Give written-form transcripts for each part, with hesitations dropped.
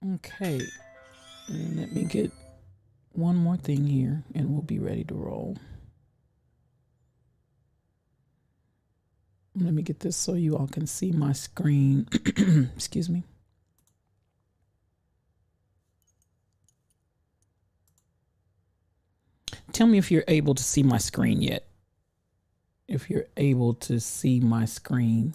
Okay, and let me get one more thing here and we'll be ready to roll. Let me get this so you all can see my screen. Excuse me. Tell me if you're able to see my screen yet. If you're able to see my screen.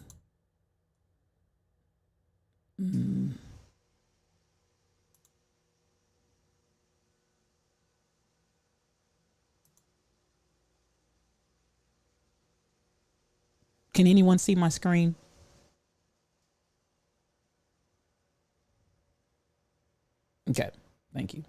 Can anyone see my screen? Okay, thank you.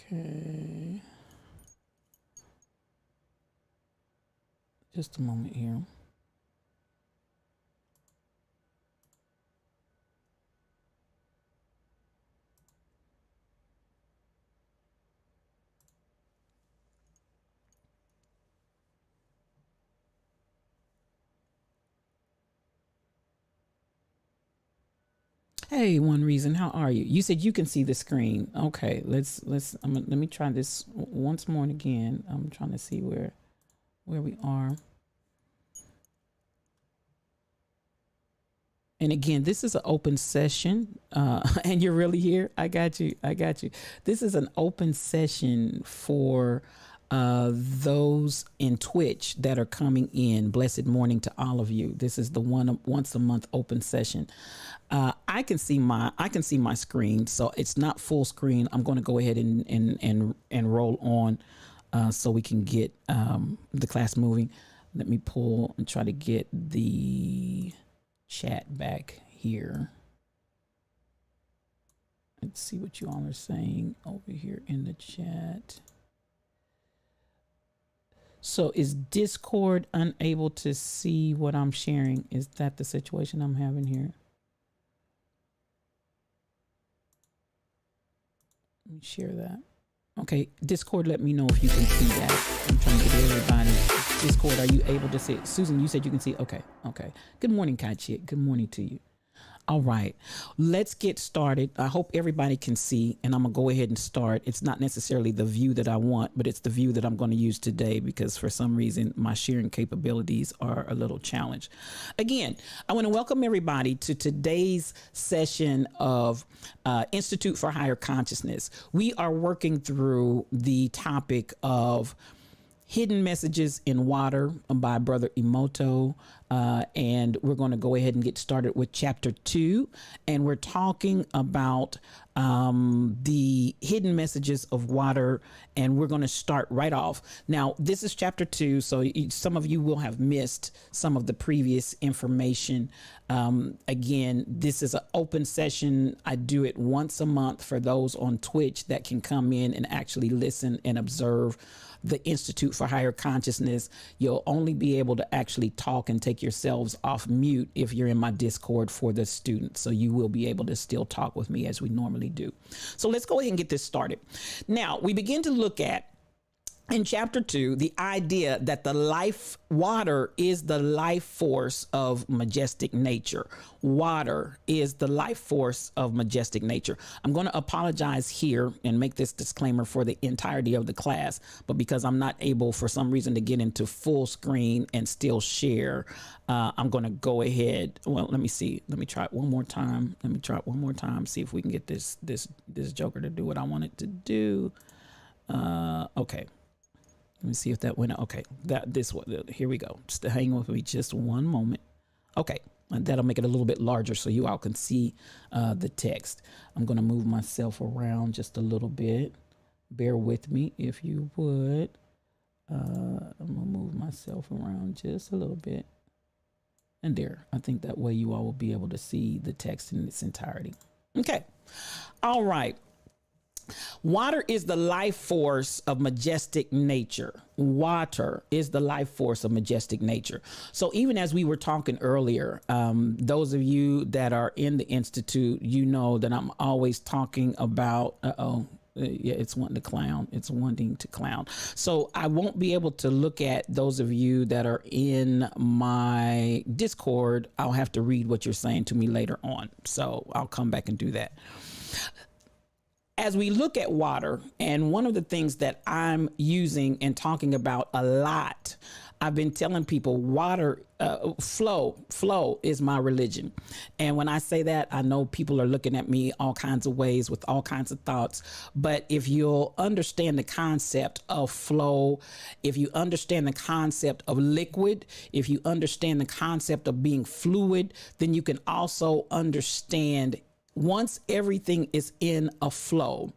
Okay. Just a moment here. Hey, One Reason, how are you? You said you can see the screen. Okay, let me try this once more and again. I'm trying to see where we are. And again, this is an open session, and you're really here. I got you. I got you. This is an open session for those in Twitch that are coming in. Blessed morning to all of you. This is the once a month open session. I can see my screen, so it's not full screen. I'm going to go ahead and roll on, so we can get the class moving. Let me pull and try to get the chat back here. Let's see what you all are saying over here in the chat. So is Discord unable to see what I'm sharing? Is that the situation I'm having here? Let me share that. Okay, Discord, let me know if you can see that. I'm trying to get everybody. Discord, are you able to see it? Susan, you said you can see it. Okay, okay. Good morning, Kai Chick. Good morning to you. All right, let's get started. I hope everybody can see, and I'm gonna go ahead and start. It's not necessarily the view that I want, but it's the view that I'm gonna use today because for some reason my sharing capabilities are a little challenged. Again, I wanna welcome everybody to today's session of Institute for Higher Consciousness. We are working through the topic of Hidden Messages in Water by Brother Emoto. And we're going to go ahead and get started with chapter 2. And we're talking about the hidden messages of water. And we're going to start right off. Now, this is chapter 2. So some of you will have missed some of the previous information. Again, this is an open session. I do it once a month for those on Twitch that can come in and actually listen and observe the Institute for Higher Consciousness. You'll only be able to actually talk and take yourselves off mute if you're in my Discord for the students. So you will be able to still talk with me as we normally do. So let's go ahead and get this started. Now, we begin to look at in chapter 2, the idea that water is the life force of majestic nature. Water is the life force of majestic nature. I'm going to apologize here and make this disclaimer for the entirety of the class, but because I'm not able for some reason to get into full screen and still share, I'm going to go ahead. Well, let me see. Let me try it one more time. See if we can get this joker to do what I want it to do. Okay. Let me see if that went out. Okay, here we go. Just hang with me just one moment. Okay, and that'll make it a little bit larger so you all can see the text. I'm going to move myself around just a little bit. Bear with me if you would. I'm going to move myself around just a little bit. and there. I think that way you all will be able to see the text in its entirety. Okay. All right. Water is the life force of majestic nature. Water is the life force of majestic nature. So even as we were talking earlier, those of you that are in the Institute, you know that I'm always talking about, yeah, it's wanting to clown. It's wanting to clown. So I won't be able to look at those of you that are in my Discord. I'll have to read what you're saying to me later on. So I'll come back and do that. As we look at water, and one of the things that I'm using and talking about a lot, I've been telling people water, flow is my religion. And when I say that, I know people are looking at me all kinds of ways with all kinds of thoughts. But if you'll understand the concept of flow, if you understand the concept of liquid, if you understand the concept of being fluid, then you can also understand, once everything is in a flow,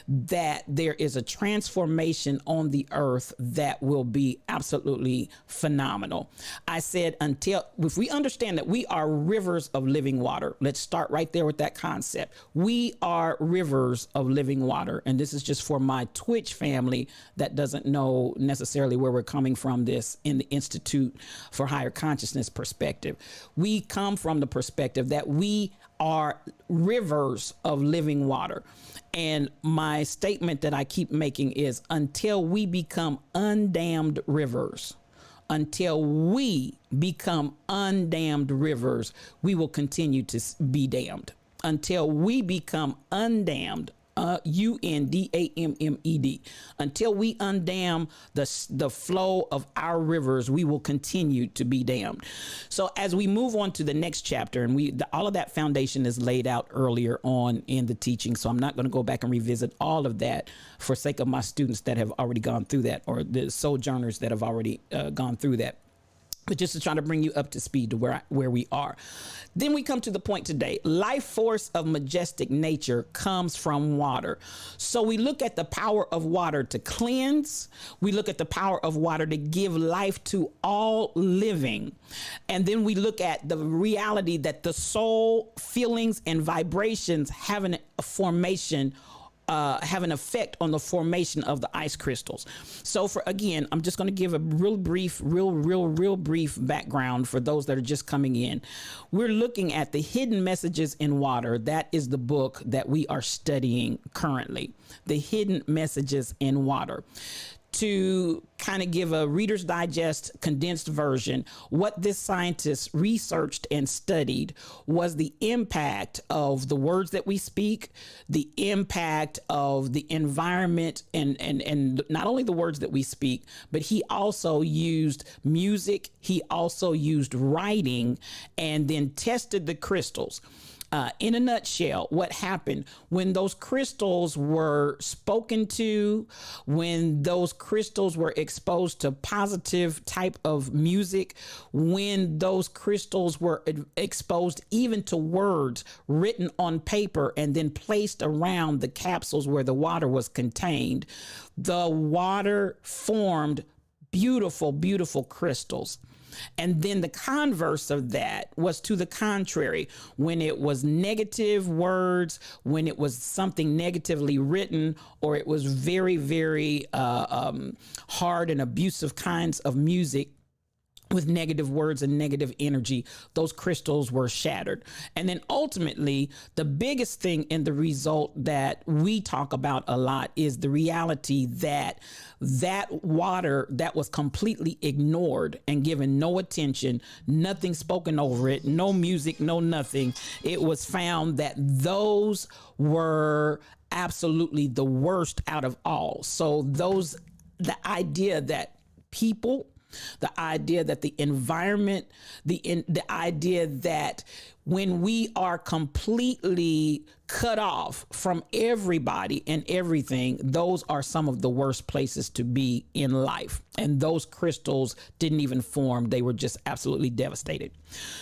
that there is a transformation on the earth that will be absolutely phenomenal. I said, if we understand that we are rivers of living water, let's start right there with that concept. We are rivers of living water. And this is just for my Twitch family that doesn't know necessarily where we're coming from this in the Institute for Higher Consciousness perspective. We come from the perspective that we are rivers of living water. And my statement that I keep making is, until we become undammed rivers, until we become undammed rivers, we will continue to be damned. Until we become undammed, UNDAMMED. Until we undam the flow of our rivers, we will continue to be damned. So as we move on to the next chapter, and all of that foundation is laid out earlier on in the teaching, so I'm not going to go back and revisit all of that for sake of my students that have already gone through that, or the sojourners that have already gone through that. But just to try to bring you up to speed to where we are. Then we come to the point today. Life force of majestic nature comes from water. So we look at the power of water to cleanse. We look at the power of water to give life to all living. And then we look at the reality that the soul, feelings, and vibrations have an effect on the formation of the ice crystals. So again, I'm just going to give a real brief background for those that are just coming in. We're looking at the hidden messages in water. That is the book that we are studying currently, the hidden messages in water. To kind of give a Reader's Digest condensed version, what this scientist researched and studied was the impact of the words that we speak, the impact of the environment, and not only the words that we speak, but he also used music, he also used writing, and then tested the crystals. In a nutshell, what happened when those crystals were spoken to, when those crystals were exposed to positive type of music, when those crystals were exposed even to words written on paper and then placed around the capsules where the water was contained, the water formed beautiful, beautiful crystals. And then the converse of that was to the contrary. When it was negative words, when it was something negatively written, or it was very, very hard and abusive kinds of music with negative words and negative energy, those crystals were shattered. And then ultimately, the biggest thing in the result that we talk about a lot is the reality that that water that was completely ignored and given no attention, nothing spoken over it, no music, no nothing. It was found that those were absolutely the worst out of all. So the idea that people, the idea that the environment, the idea that when we are completely cut off from everybody and everything, those are some of the worst places to be in life. And those crystals didn't even form. They were just absolutely devastated.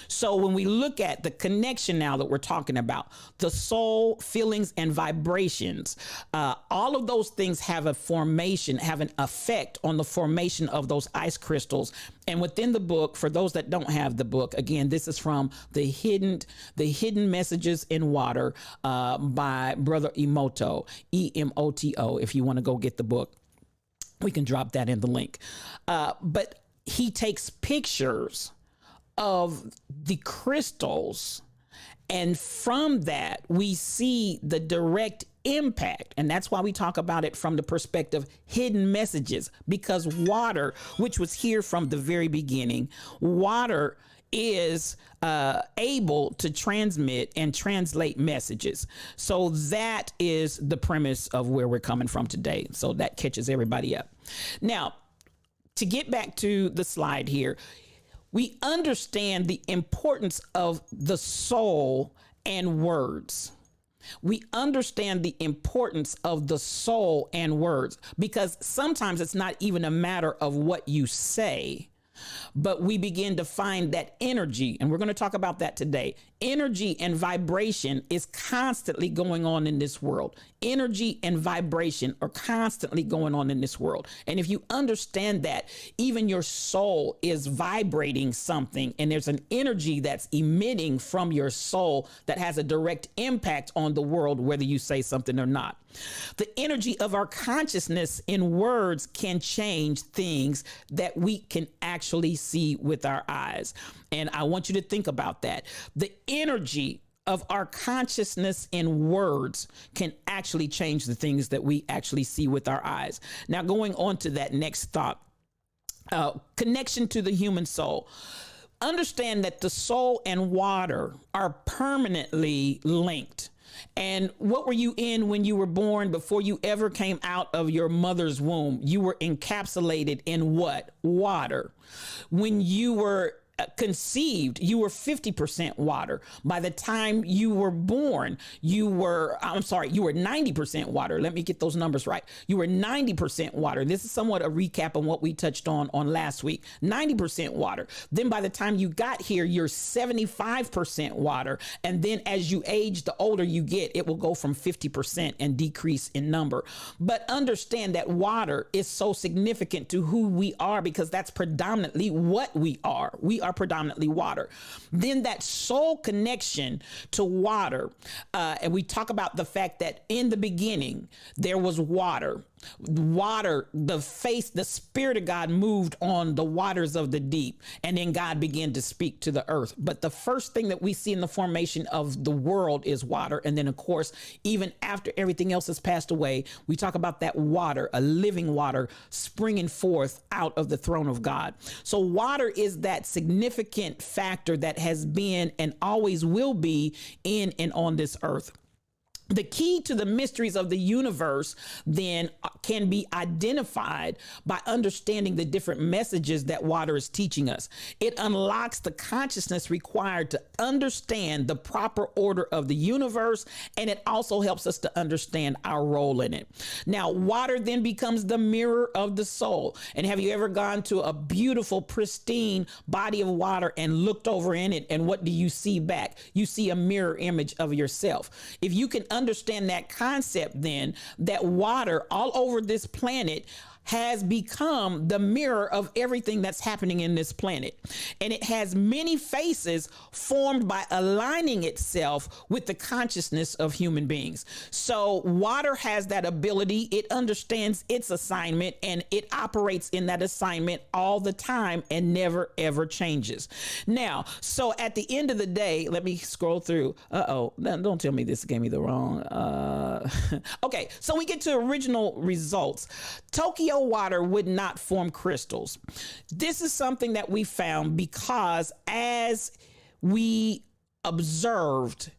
So when we look at the connection now that we're talking about, the soul, feelings, and vibrations, all of those things have a formation, have an effect on the formation of those ice crystals. And within the book, for those that don't have the book, again, this is from the hidden messages in water, by Brother Emoto, Emoto. If you want to go get the book, we can drop that in the link. But he takes pictures of the crystals, and from that we see the direct impact. And that's why we talk about it from the perspective hidden messages, because water, which was here from the very beginning, water is able to transmit and translate messages. So that is the premise of where we're coming from today. So that catches everybody up. Now, to get back to the slide here, we understand the importance of the soul and words. We understand the importance of the soul and words, because sometimes it's not even a matter of what you say, but we begin to find that energy, and we're going to talk about that today. Energy and vibration is constantly going on in this world. Energy and vibration are constantly going on in this world. And if you understand that, even your soul is vibrating something, and there's an energy that's emitting from your soul that has a direct impact on the world, whether you say something or not. The energy of our consciousness in words can change things that we can actually see with our eyes. And I want you to think about that. The energy of our consciousness in words can actually change the things that we actually see with our eyes. Now, going on to that next thought, connection to the human soul. Understand that the soul and water are permanently linked. And what were you in when you were born? Before you ever came out of your mother's womb, you were encapsulated in what? Water. When you were conceived, you were 50% water. By the time you were born, you were 90% water. Let me get those numbers right. You were 90% water. This is somewhat a recap on what we touched on last week. 90% water. Then by the time you got here, you're 75% water. And then as you age, the older you get, it will go from 50% and decrease in number. But understand that water is so significant to who we are, because that's predominantly what we are. We are predominantly water. Then that soul connection to water, and we talk about the fact that in the beginning there was water. Water, the Spirit of God moved on the waters of the deep, and then God began to speak to the earth. But the first thing that we see in the formation of the world is water. And then, of course, even after everything else has passed away, we talk about that water, a living water springing forth out of the throne of God. So water is that significant factor that has been and always will be in and on this earth. The key to the mysteries of the universe then can be identified by understanding the different messages that water is teaching us. It unlocks the consciousness required to understand the proper order of the universe, and it also helps us to understand our role in it. Now, water then becomes the mirror of the soul. And have you ever gone to a beautiful, pristine body of water and looked over in it, and what do you see back? You see a mirror image of yourself. If you can understand that concept, then that water all over this planet has become the mirror of everything that's happening in this planet. And it has many faces formed by aligning itself with the consciousness of human beings. So water has that ability. It understands its assignment, and it operates in that assignment all the time and never, ever changes. Now, so at the end of the day, let me scroll through. Don't tell me this gave me the wrong. Okay, so we get to original results. Tokyo water would not form crystals. This is something that we found because as we observed,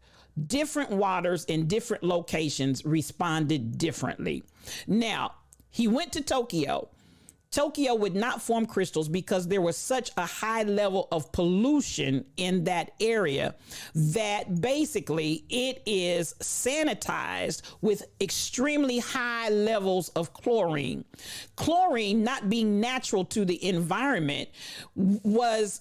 different waters in different locations responded differently. Now, he went to Tokyo. Tokyo would not form crystals because there was such a high level of pollution in that area that basically it is sanitized with extremely high levels of chlorine. Chlorine, not being natural to the environment, was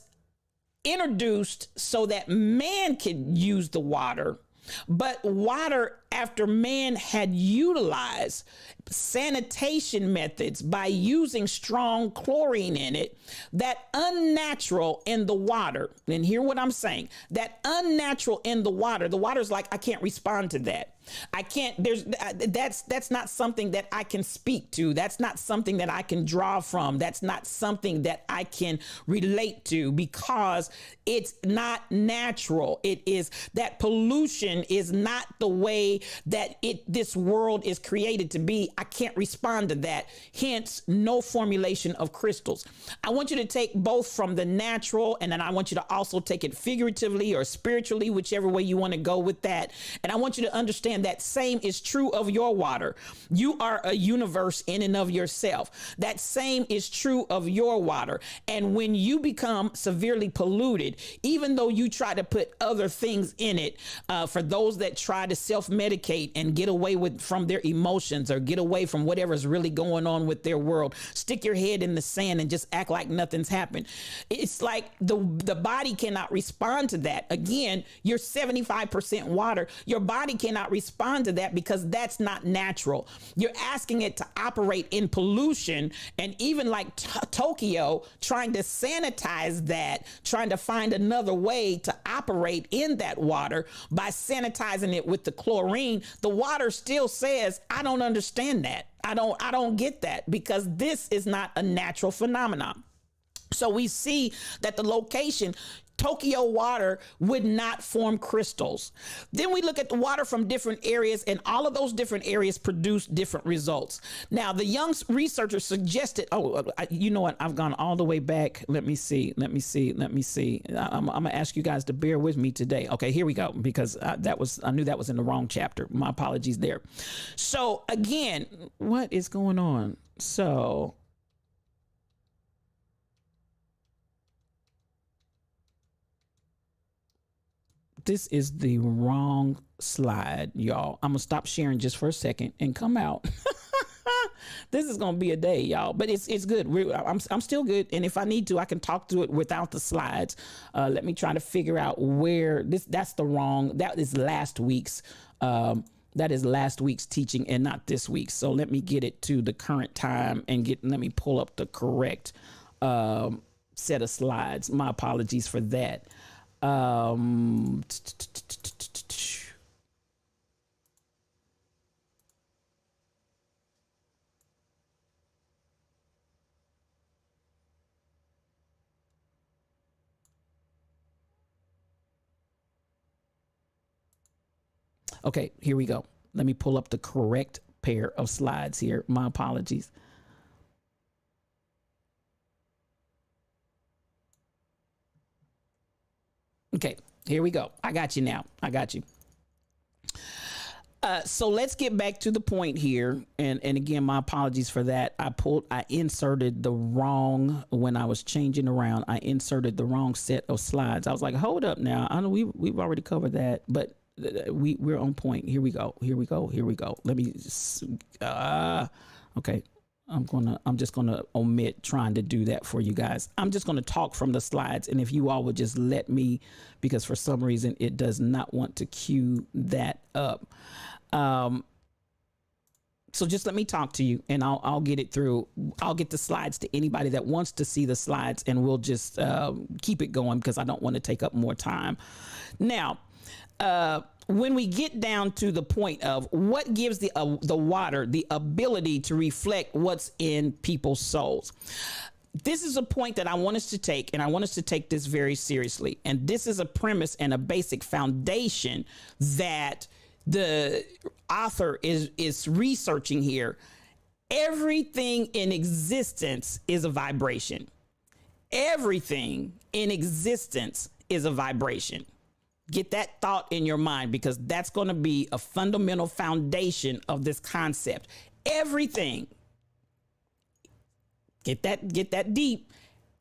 introduced so that man could use the water. But water, after man had utilized sanitation methods by using strong chlorine in it, that unnatural in the water, and hear what I'm saying, that unnatural in the water's like, I can't respond to that. I can't, that's not something that I can speak to. That's not something that I can draw from. That's not something that I can relate to because it's not natural. It is, that pollution is not the way that this world is created to be. I can't respond to that. Hence, no formulation of crystals. I want you to take both from the natural, and then I want you to also take it figuratively or spiritually, whichever way you want to go with that. And I want you to understand that same is true of your water. You are a universe in and of yourself. That same is true of your water. And when you become severely polluted, even though you try to put other things in it, for those that try to self-medicate and get away from their emotions or get away from whatever's really going on with their world, stick your head in the sand and just act like nothing's happened. It's like the body cannot respond to that. Again, you're 75% water. Your body cannot respond to that because that's not natural. You're asking it to operate in pollution, and even like Tokyo, trying to sanitize that, trying to find another way to operate in that water by sanitizing it with the chlorine. The water still says, I don't understand that. I don't get that, because this is not a natural phenomenon. So we see that the location, Tokyo water, would not form crystals. Then we look at the water from different areas, and all of those different areas produce different results. Now, the young researchers suggested, you know what? I've gone all the way back. Let me see. I'm gonna ask you guys to bear with me today. Okay, here we go, because I knew that was in the wrong chapter. My apologies there. So again, what is going on? So this is the wrong slide, y'all. I'm gonna stop sharing just for a second and come out. This is gonna be a day, y'all, but it's good. I'm still good, and if I need to, I can talk through it without the slides. Let me try to figure out where that's the wrong. That is last week's. That is last week's teaching and not this week's. So let me get it to the current time and let me pull up the correct set of slides. My apologies for that. Okay, here we go. Let me pull up the correct pair of slides here. My apologies. Okay, here we go. I got you now. I got you. So let's get back to the point here. And again, my apologies for that. I inserted the wrong, when I was changing around, I inserted the wrong set of slides. I was like, hold up now. I know we've already covered that, but we're on point. Here we go. Let me, okay. I'm just gonna omit trying to do that for you guys. I'm just gonna talk from the slides, and if you all would just let me, because for some reason it does not want to queue that up. So just let me talk to you, and I'll get it through. I'll get the slides to anybody that wants to see the slides, and we'll just keep it going, because I don't want to take up more time. Now, when we get down to the point of what gives the water the ability to reflect what's in people's souls, this is a point that I want us to take, and I want us to take this very seriously. And this is a premise and a basic foundation that the author is researching here. Everything in existence is a vibration. Everything in existence is a vibration. Get that thought in your mind, because that's going to be a fundamental foundation of this concept. Everything Get that deep.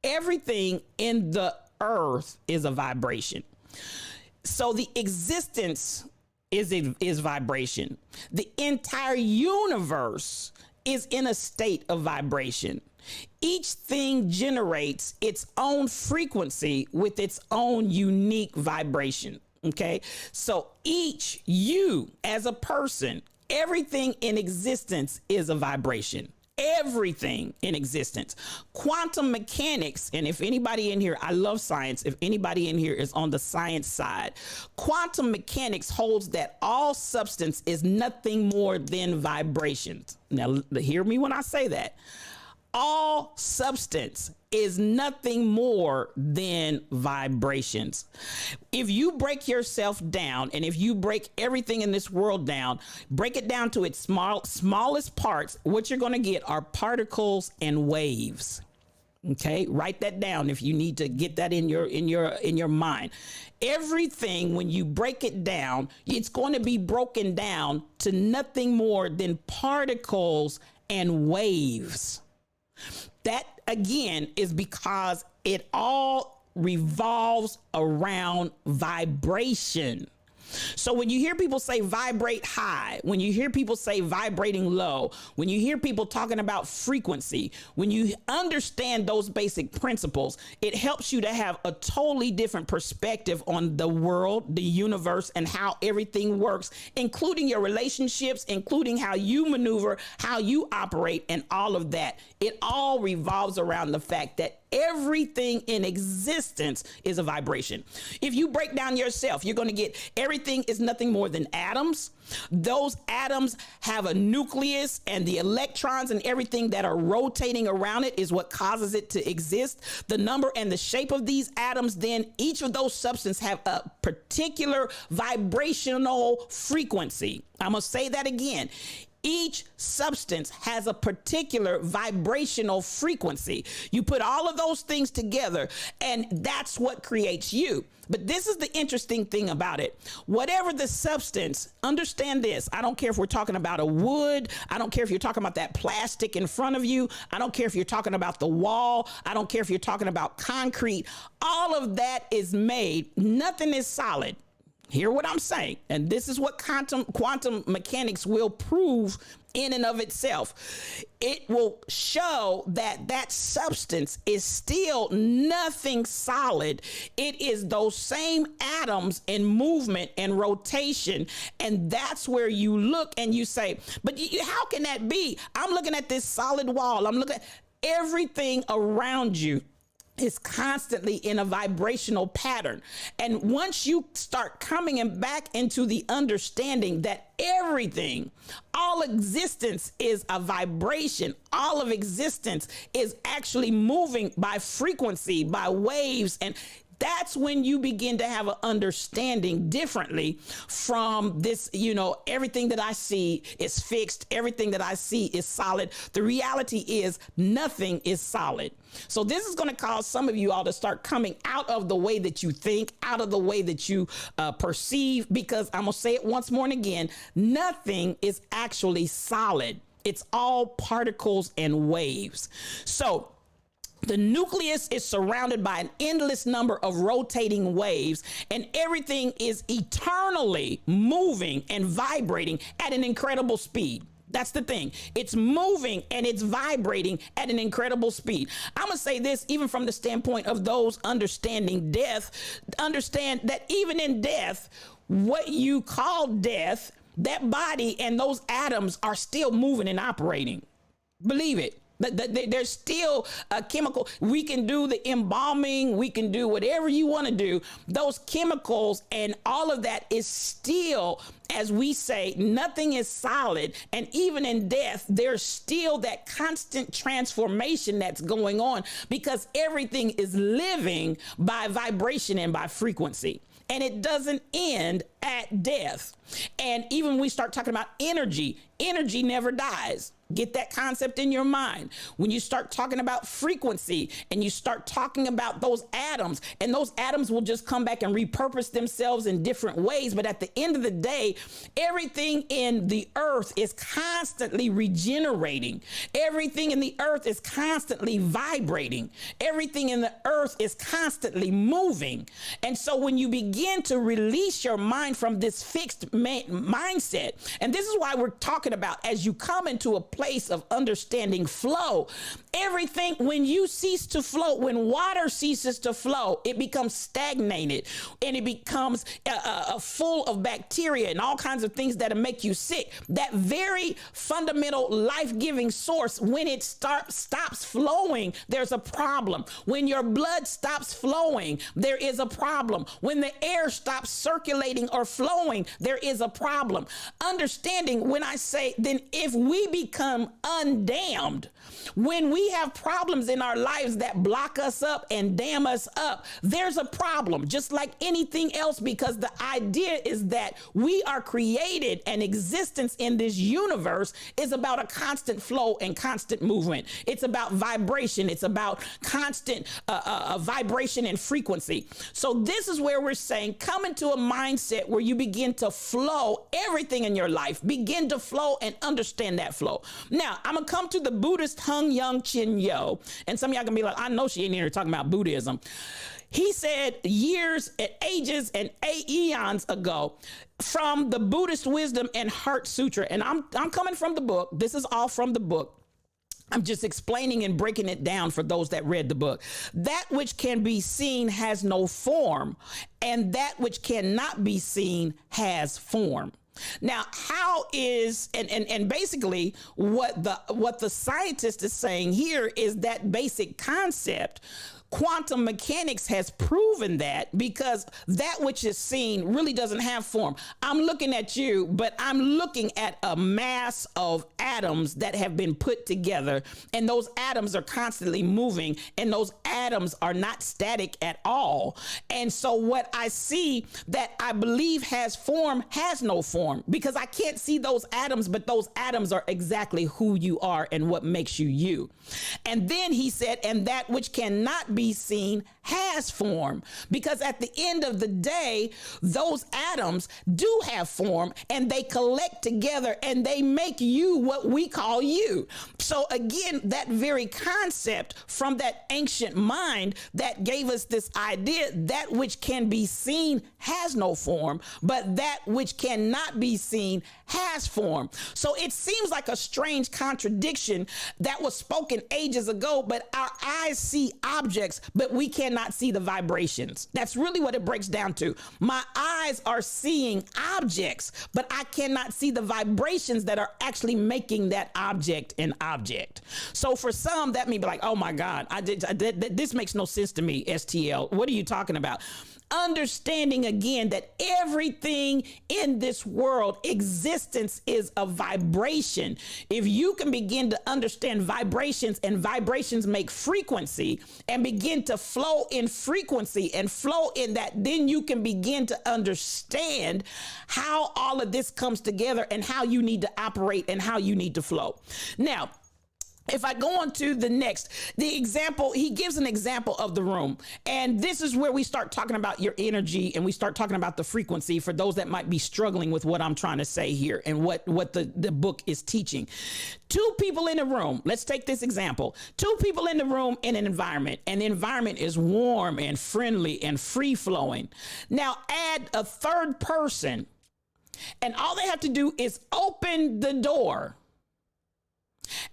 Everything in the earth is a vibration. So the existence is vibration. The entire universe is in a state of vibration. Each thing generates its own frequency with its own unique vibration. Okay. So you as a person, everything in existence is a vibration. Everything in existence. Quantum mechanics, and if anybody in here, I love science, if anybody in here is on the science side, quantum mechanics holds that all substance is nothing more than vibrations. Now, hear me when I say that. All substance is nothing more than vibrations. If you break yourself down, and if you break everything in this world down, break it down to its smallest parts, what you're going to get are particles and waves. Okay, write that down if you need to get that in your mind. Everything, when you break it down, it's going to be broken down to nothing more than particles and waves. That, again, is because it all revolves around vibration. So when you hear people say vibrate high, when you hear people say vibrating low, when you hear people talking about frequency, when you understand those basic principles, it helps you to have a totally different perspective on the world, the universe, and how everything works, including your relationships, including how you maneuver, how you operate, and all of that. It all revolves around the fact that everything in existence is a vibration. If you break down yourself, you're going to get everything is nothing more than atoms. Those atoms have a nucleus, and the electrons and everything that are rotating around it is what causes it to exist. The number and the shape of these atoms, then each of those substances have a particular vibrational frequency. I'm going to say that again. Each substance has a particular vibrational frequency. You put all of those things together, and that's what creates you. But this is the interesting thing about it. Whatever the substance, understand this. I don't care if we're talking about a wood. I don't care if you're talking about that plastic in front of you. I don't care if you're talking about the wall. I don't care if you're talking about concrete. All of that is made. Nothing is solid. Hear what I'm saying. And this is what quantum mechanics will prove in and of itself. It will show that that substance is still nothing solid. It is those same atoms in movement and rotation. And that's where you look and you say, but how can that be? I'm looking at this solid wall. I'm looking at everything around you. Is constantly in a vibrational pattern. And once you start coming back into the understanding that everything, all existence is a vibration, all of existence is actually moving by frequency, by waves, and that's when you begin to have an understanding differently from this, everything that I see is fixed. Everything that I see is solid. The reality is nothing is solid. So this is going to cause some of you all to start coming out of the way that you think, out of the way that you perceive, because I'm going to say it once more and again, nothing is actually solid. It's all particles and waves. So the nucleus is surrounded by an endless number of rotating waves, and everything is eternally moving and vibrating at an incredible speed. That's the thing. It's moving and it's vibrating at an incredible speed. I'm going to say this, even from the standpoint of those understanding death, understand that even in death, what you call death, that body and those atoms are still moving and operating. Believe it. There's still a chemical. We can do the embalming. We can do whatever you want to do. Those chemicals and all of that is still, as we say, nothing is solid. And even in death, there's still that constant transformation that's going on because everything is living by vibration and by frequency. And it doesn't end at death. And even when we start talking about energy, energy never dies. Get that concept in your mind. When you start talking about frequency and you start talking about those atoms, and those atoms will just come back and repurpose themselves in different ways. But at the end of the day, everything in the earth is constantly regenerating. Everything in the earth is constantly vibrating. Everything in the earth is constantly moving. And so when you begin to release your mind from this fixed mindset, and this is why we're talking about, as you come into a place of understanding flow, everything, when you cease to flow, when water ceases to flow, it becomes stagnated and it becomes full of bacteria and all kinds of things that make you sick. That very fundamental life-giving source, when it stops flowing, there's a problem. When your blood stops flowing, there is a problem. When the air stops circulating or flowing, there is a problem. Understanding, when I say, then if we become undammed, when we have problems in our lives that block us up and dam us up, there's a problem, just like anything else, because the idea is that we are created, and existence in this universe is about a constant flow and constant movement. It's about vibration. It's about constant vibration and frequency. So this is where we're saying, come into a mindset where you begin to flow. Everything in your life begin to flow, and understand that flow. Now, I'm going to come to the Buddhist Hung Young Chin Yo, and some of y'all gonna be like, I know she ain't here talking about Buddhism. He said years and ages and eons ago, from the Buddhist Wisdom and Heart Sutra, and I'm coming from the book. This is all from the book. I'm just explaining and breaking it down for those that read the book. That which can be seen has no form, and that which cannot be seen has form. Now, how is, and basically what the scientist is saying here is that basic concept. Quantum mechanics has proven that, because that which is seen really doesn't have form. I'm looking at you, but I'm looking at a mass of atoms that have been put together, and those atoms are constantly moving, and those atoms are not static at all. And so what I see that I believe has form has no form, because I can't see those atoms, but those atoms are exactly who you are and what makes you you. And then he said, and that which cannot be seen has form, because at the end of the day, those atoms do have form, and they collect together and they make you what we call you. So again, that very concept from that ancient mind that gave us this idea, that which can be seen has no form, but that which cannot be seen has form. So it seems like a strange contradiction that was spoken ages ago, but our eyes see objects, but we cannot see the vibrations. That's really what it breaks down to. My eyes are seeing objects, but I cannot see the vibrations that are actually making that object an object. So for some, that may be like, oh my God, this makes no sense to me, STL. What are you talking about? Understanding again that everything in this world, existence is a vibration. If you can begin to understand vibrations, and vibrations make frequency, and begin to flow in frequency and flow in that, then you can begin to understand how all of this comes together and how you need to operate and how you need to flow. Now, if I go on to the next, the example, he gives an example of the room. And this is where we start talking about your energy, and we start talking about the frequency for those that might be struggling with what I'm trying to say here and what the book is teaching. Two people in a room. Let's take this example. Two people in the room in an environment, and the environment is warm and friendly and free flowing. Now add a third person, and all they have to do is open the door.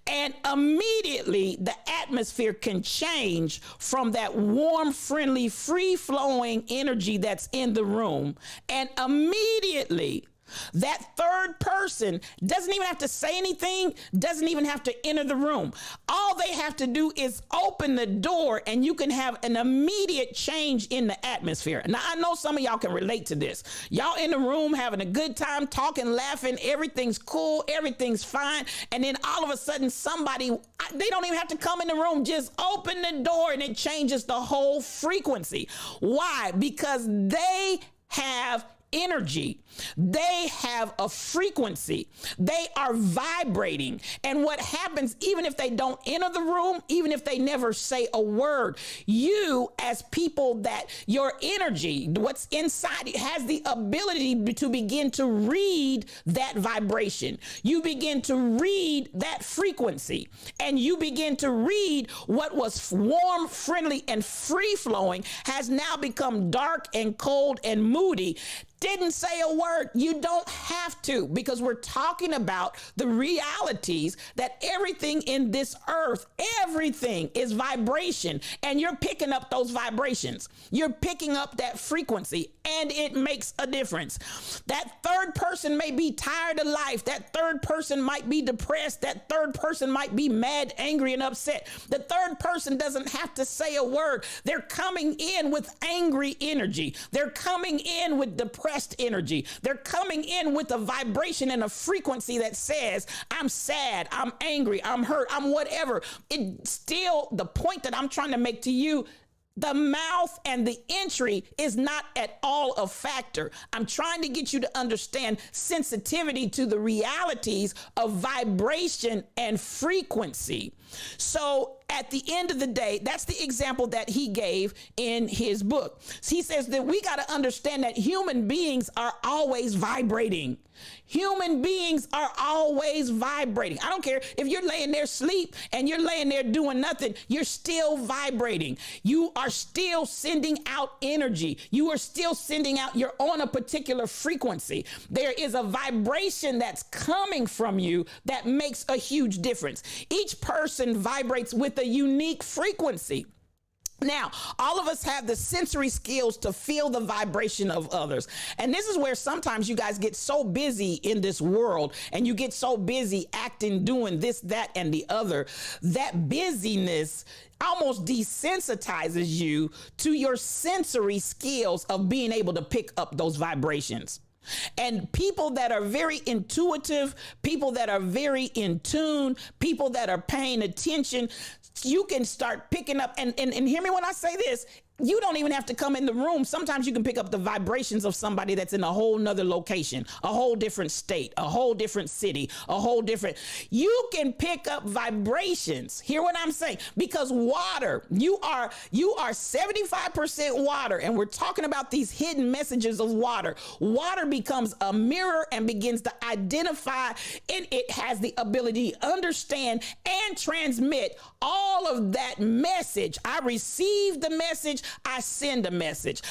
And immediately the atmosphere can change from that warm, friendly, free-flowing energy that's in the room. And immediately that third person doesn't even have to say anything, doesn't even have to enter the room. All they have to do is open the door, and you can have an immediate change in the atmosphere. Now, I know some of y'all can relate to this. Y'all in the room having a good time, talking, laughing, everything's cool, everything's fine. And then all of a sudden somebody, they don't even have to come in the room, just open the door, and it changes the whole frequency. Why? Because they have energy. They have a frequency. They are vibrating. And what happens, even if they don't enter the room, even if they never say a word, you as people, that your energy, what's inside it, has the ability to begin to read that vibration. You begin to read that frequency, and you begin to read what was warm, friendly, and free flowing has now become dark and cold and moody. Didn't say a word. You don't have to, because we're talking about the realities that everything in this earth, everything is vibration, and you're picking up those vibrations. You're picking up that frequency, and it makes a difference. That third person may be tired of life. That third person might be depressed. That third person might be mad, angry, and upset. The third person doesn't have to say a word. They're coming in with angry energy. They're coming in with depression energy. They're coming in with a vibration and a frequency that says, I'm sad, I'm angry, I'm hurt, I'm whatever. It's still the point that I'm trying to make to you. The mouth and the entry is not at all a factor. I'm trying to get you to understand sensitivity to the realities of vibration and frequency. So at the end of the day, that's the example that he gave in his book. He says that we got to understand that human beings are always vibrating. Human beings are always vibrating. I don't care if you're laying there asleep and you're laying there doing nothing, you're still vibrating. You are still sending out energy. You are still sending out, you're on a particular frequency. There is a vibration that's coming from you that makes a huge difference. Each person vibrates with a unique frequency. Now, all of us have the sensory skills to feel the vibration of others. And this is where sometimes you guys get so busy in this world, and you get so busy acting, doing this, that, and the other. That busyness almost desensitizes you to your sensory skills of being able to pick up those vibrations. And people that are very intuitive, people that are very in tune, people that are paying attention, you can start picking up, and hear me when I say this, you don't even have to come in the room. Sometimes you can pick up the vibrations of somebody that's in a whole nother location, a whole different state, a whole different city, a whole different, you can pick up vibrations. Hear what I'm saying? Because water, you are 75% water, and we're talking about these hidden messages of water. Water becomes a mirror and begins to identify, and it has the ability to understand and transmit all of that message. I receive the message, I send a message.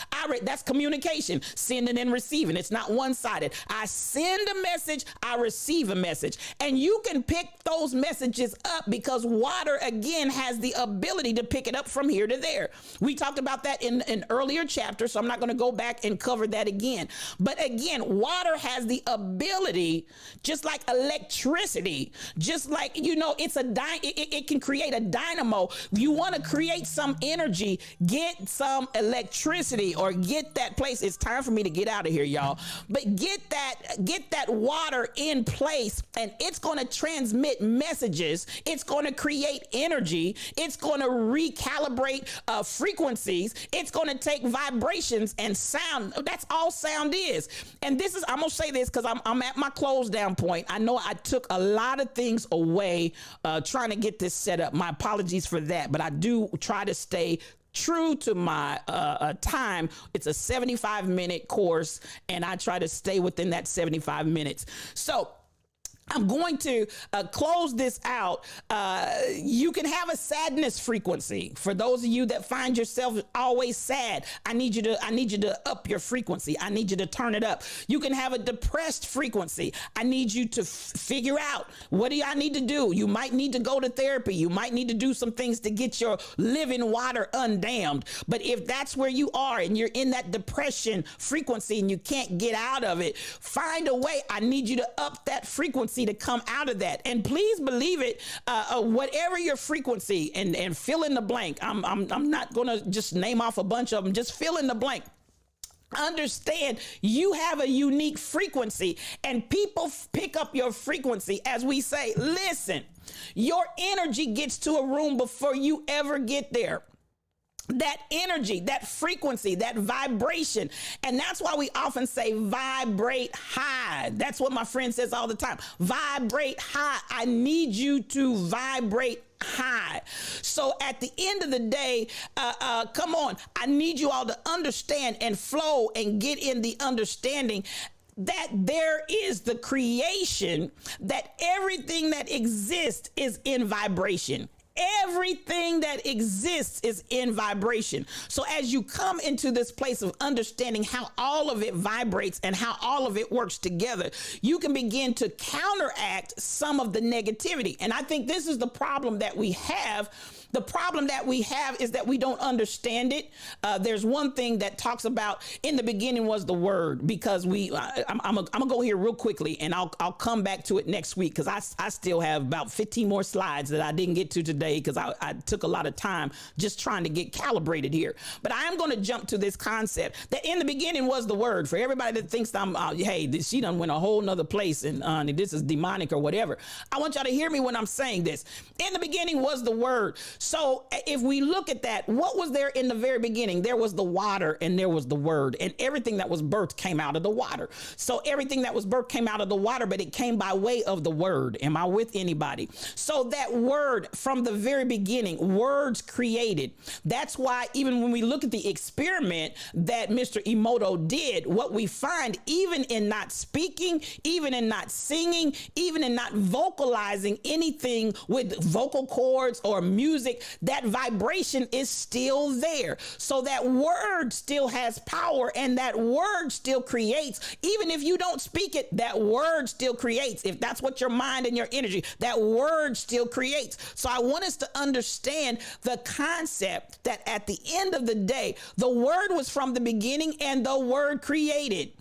That's communication, sending and receiving. It's not one-sided. I send a message, I receive a message. And you can pick those messages up because water, again, has the ability to pick it up from here to there. We talked about that in an earlier chapter, so I'm not going to go back and cover that again. But again, water has the ability, just like electricity, just like, it can create a dynamo. You want to create some energy, get some electricity, or get that place. It's time for me to get out of here, y'all. But get that water in place, and it's going to transmit messages. It's going to create energy. It's going to recalibrate frequencies. It's going to take vibrations and sound. That's all sound is. And this is, I'm going to say this because I'm at my close down point. I know I took a lot of things away trying to get this set up. My apologies for that, but I do try to stay true to my time. It's a 75-minute course, and I try to stay within that 75 minutes. So I'm going to close this out. You can have a sadness frequency. For those of you that find yourself always sad, I need you to up your frequency. I need you to turn it up. You can have a depressed frequency. I need you to figure out, what do I need to do? You might need to go to therapy. You might need to do some things to get your living water undammed. But if that's where you are and you're in that depression frequency and you can't get out of it, find a way. I need you to up that frequency to come out of that. And please believe it, whatever your frequency, and fill in the blank. I'm not going to just name off a bunch of them. Just fill in the blank. Understand you have a unique frequency, and people pick up your frequency. As we say, listen, your energy gets to a room before you ever get there. that energy, that frequency, that vibration. And that's why we often say vibrate high. That's what my friend says all the time. Vibrate high. I need you to vibrate high. So at the end of the day, come on, I need you all to understand and flow and get in the understanding that there is the creation, that everything that exists is in vibration. Everything that exists is in vibration. So as you come into this place of understanding how all of it vibrates and how all of it works together, you can begin to counteract some of the negativity. And I think this is the problem that we have. The problem that we have is that we don't understand it. There's one thing that talks about in the beginning was the word, because I'm gonna go here real quickly and I'll come back to it next week, because I still have about 15 more slides that I didn't get to today because I took a lot of time just trying to get calibrated here. But I am going to jump to this concept that in the beginning was the word. For everybody that thinks I'm, hey, she done went a whole nother place and this is demonic or whatever, I want y'all to hear me when I'm saying this. In the beginning was the word. So if we look at that, what was there in the very beginning? There was the water and there was the word, and everything that was birthed came out of the water. So everything that was birthed came out of the water, but it came by way of the word. Am I with anybody? So that word from the very beginning, words created. That's why even when we look at the experiment that Mr. Emoto did, what we find, even in not speaking, even in not singing, even in not vocalizing anything with vocal cords or music, that vibration is still there. So that word still has power, and that word still creates. Even if you don't speak it, that word still creates. If that's what your mind and your energy, that word still creates. So I want us to understand the concept that at the end of the day, the word was from the beginning and the word created.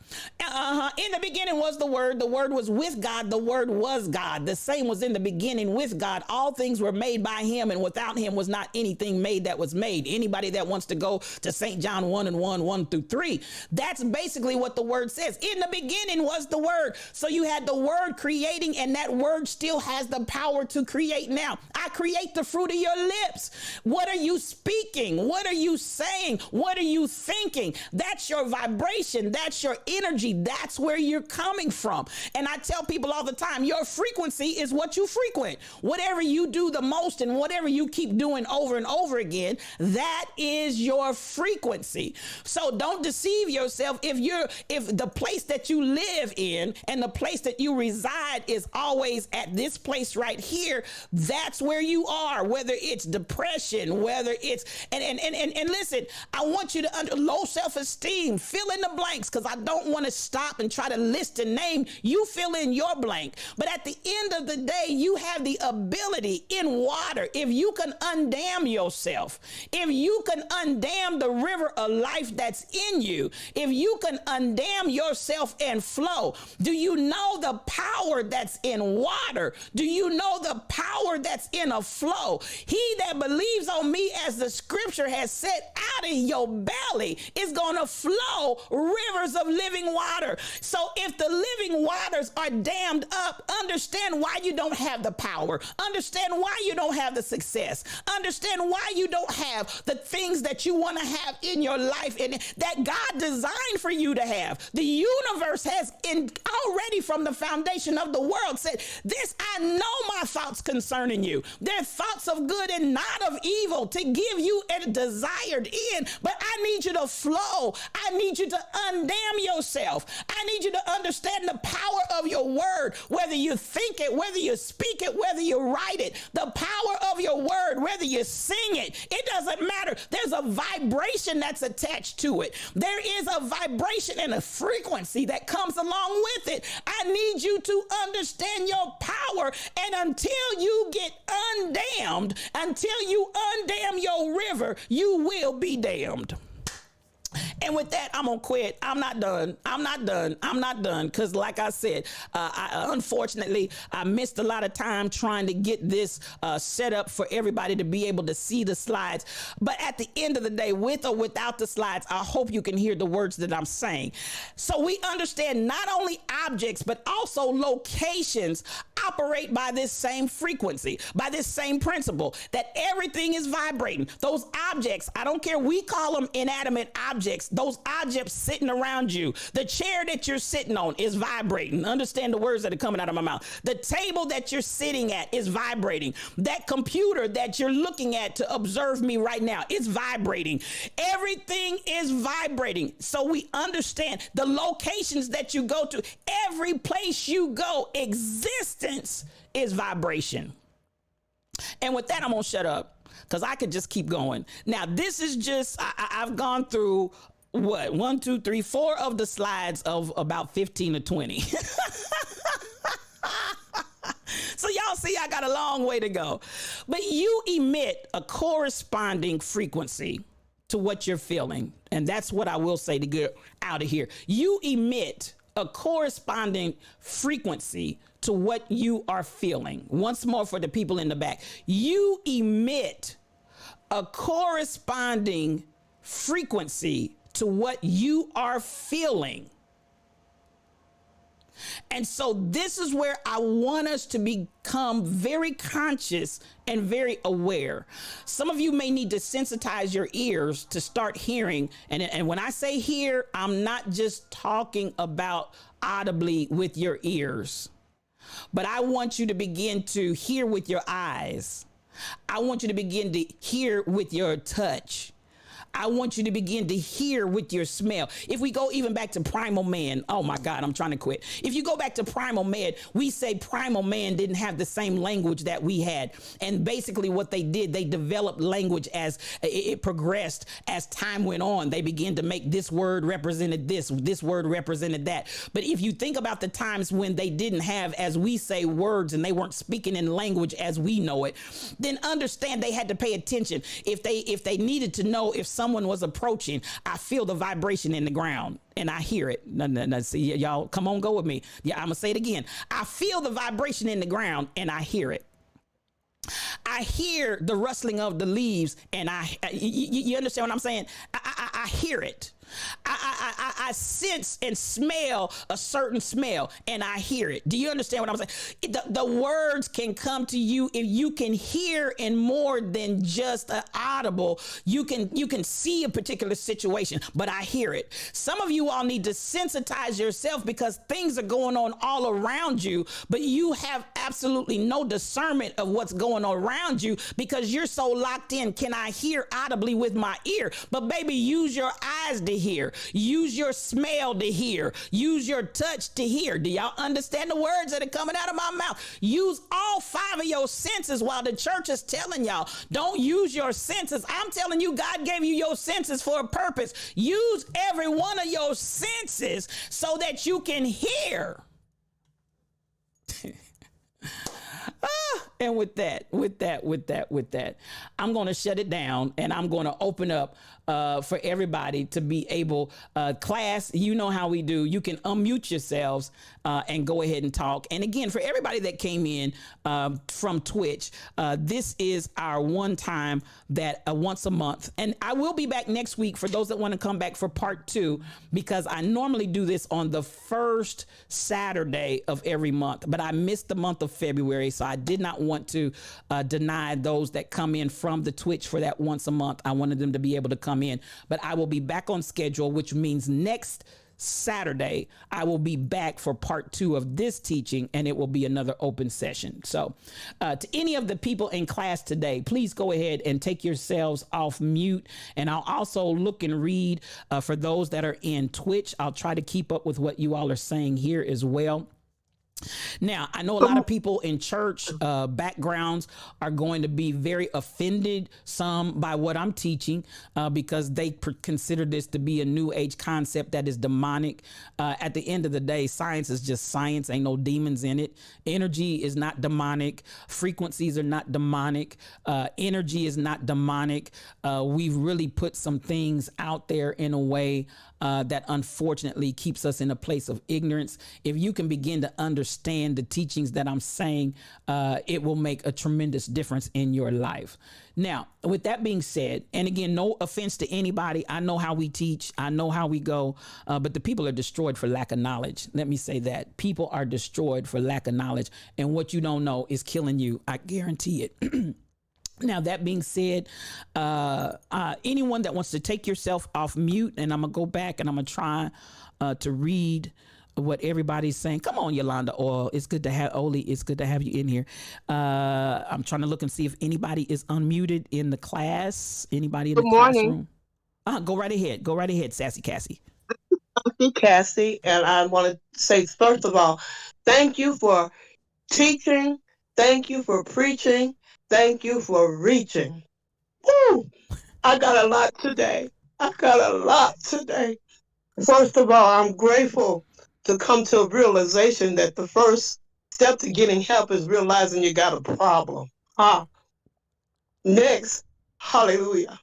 In the beginning was the word was with God, the word was God. The same was in the beginning with God. All things were made by him, and without him was not anything made that was made. Anybody that wants to go to St. John 1:1-3, that's basically what the word says. In the beginning was the word. So you had the word creating, and that word still has the power to create now. I create the fruit of your lips. What are you speaking? What are you saying? What are you thinking? That's your vibration. That's your energy. That's where you're coming from. And I tell people all the time, your frequency is what you frequent. Whatever you do the most and whatever you keep doing over and over again, that is your frequency. So don't deceive yourself. If the place that you live in and the place that you reside is always at this place right here, that's where you are. Whether it's depression, whether it's and listen, I want you to low self-esteem, fill in the blanks, because I don't want to stop and try to list a name. You fill in your blank. But at the end of the day, you have the ability in water. If you can undam yourself, if you can undam the river of life that's in you, if you can undam yourself and flow, do you know the power that's in water? Do you know the power that's in a flow? He that believes on me, as the scripture has said, out of your belly is going to flow rivers of living water. So if the living waters are dammed up, understand why you don't have the power. Understand why you don't have the success. Understand why you don't have the things that you want to have in your life and that God designed for you to have. The universe has already from the foundation of the world said, this, I know my thoughts concerning you. They're thoughts of good and not of evil, to give you a desired end. But I need you to flow. I need you to undam yourself. I need you to understand the power of your word, whether you think it, whether you speak it, whether you write it, the power of your word, whether you sing it, it doesn't matter. There's a vibration that's attached to it. There is a vibration and a frequency that comes along with it. I need you to understand your power, and until you get undammed, until you undam your river, you will be damned. And with that, I'm going to quit. I'm not done. I'm not done. I'm not done. Because like I said, unfortunately, I missed a lot of time trying to get this set up for everybody to be able to see the slides. But at the end of the day, with or without the slides, I hope you can hear the words that I'm saying. So we understand not only objects, but also locations operate by this same frequency, by this same principle, that everything is vibrating. Those objects, I don't care, we call them inanimate objects. Those objects sitting around you, the chair that you're sitting on is vibrating. Understand the words that are coming out of my mouth. The table that you're sitting at is vibrating. That computer that you're looking at to observe me right now is vibrating. Everything is vibrating. So we understand the locations that you go to, every place you go, existence is vibration. And with that, I'm going to shut up because I could just keep going. Now, this is just, I've gone through what, 1, 2, 3, 4 of the slides of about 15 or 20. So y'all see, I got a long way to go. But you emit a corresponding frequency to what you're feeling. And that's what I will say to get out of here. You emit a corresponding frequency to what you are feeling. Once more for the people in the back. You emit a corresponding frequency to what you are feeling. And so this is where I want us to become very conscious and very aware. Some of you may need to sensitize your ears to start hearing. And when I say hear, I'm not just talking about audibly with your ears, but I want you to begin to hear with your eyes. I want you to begin to hear with your touch. I want you to begin to hear with your smell. If we go even back to primal man, oh my God, I'm trying to quit. If you go back to primal man, we say primal man didn't have the same language that we had. And basically what they did, they developed language as it progressed, as time went on. They began to make this word represented this word represented that. But if you think about the times when they didn't have, as we say, words, and they weren't speaking in language as we know it, then understand they had to pay attention. If they needed to know if someone was approaching, I feel the vibration in the ground and I hear it. No, see, y'all, come on, go with me. Yeah, I'm gonna say it again. I feel the vibration in the ground and I hear it. I hear the rustling of the leaves and you understand what I'm saying? I hear it. I sense and smell a certain smell and I hear it. Do you understand what I'm saying? The words can come to you if you can hear in more than just an audible. You can see a particular situation, but I hear it. Some of you all need to sensitize yourself because things are going on all around you, but you have absolutely no discernment of what's going on around you because you're so locked in. Can I hear audibly with my ear? But baby, use your eyes to hear. Use your smell to hear. Use your touch to hear. Do y'all understand the words that are coming out of my mouth? Use all 5 of your senses while the church is telling y'all, don't use your senses. I'm telling you, God gave you your senses for a purpose. Use every one of your senses so that you can hear. And with that, I'm going to shut it down and I'm going to open up for everybody to be able, class, you know how we do. You can unmute yourselves and go ahead and talk. And again, for everybody that came in from Twitch, this is our one time that once a month. And I will be back next week for those that want to come back for part 2, because I normally do this on the first Saturday of every month, but I missed the month of February. So I did not want to deny those that come in from the Twitch for that once a month. I wanted them to be able to come in, but I will be back on schedule, which means next Saturday, I will be back for part 2 of this teaching, and it will be another open session. So to any of the people in class today, please go ahead and take yourselves off mute. And I'll also look and read for those that are in Twitch. I'll try to keep up with what you all are saying here as well. Now, I know a lot of people in church backgrounds are going to be very offended, some by what I'm teaching, because they consider this to be a new age concept that is demonic. At the end of the day, science is just science. Ain't no demons in it. Energy is not demonic. Frequencies are not demonic. Energy is not demonic. We've really put some things out there in a way that unfortunately keeps us in a place of ignorance. If you can begin to understand the teachings that I'm saying, it will make a tremendous difference in your life. Now, with that being said, and again, no offense to anybody, I know how we teach, I know how we go, but the people are destroyed for lack of knowledge. Let me say that. People are destroyed for lack of knowledge, and what you don't know is killing you. I guarantee it. Now, that being said, anyone that wants to take yourself off mute, and I'm going to go back and I'm going to try to read what everybody's saying. Come on, Yolanda Oil. It's good to have Oli. It's good to have you in here. I'm trying to look and see if anybody is unmuted in the class. Anybody in the classroom? Go right ahead. Go right ahead, Sassy Cassie. I'm Cassie, and I want to say, first of all, thank you for teaching. Thank you for preaching. Thank you for reaching. Woo! I got a lot today. I got a lot today. First of all, I'm grateful to come to a realization that the first step to getting help is realizing you got a problem. Next, hallelujah.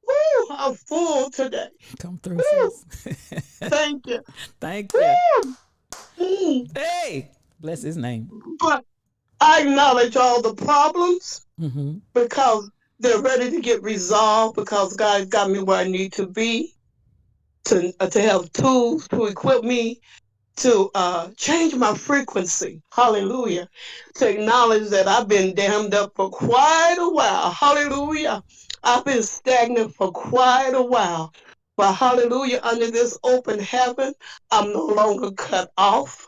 Woo! I'm full today. Come through, sis. Thank you. Thank you. Hey, bless his name. But I acknowledge all the problems because they're ready to get resolved, because God got me where I need to be to have tools to equip me to change my frequency. Hallelujah. To acknowledge that I've been dammed up for quite a while. Hallelujah. I've been stagnant for quite a while. But hallelujah, under this open heaven, I'm no longer cut off.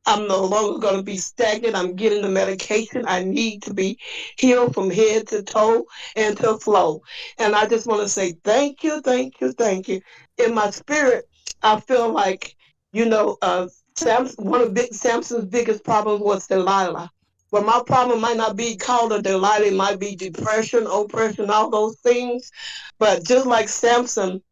I'm no longer going to be stagnant. I'm getting the medication I need to be healed from head to toe and to flow. And I just want to say thank you, thank you, thank you. In my spirit, I feel like, one of Samson's biggest problems was Delilah. Well, my problem might not be called a Delilah, it might be depression, oppression, all those things. But just like Samson,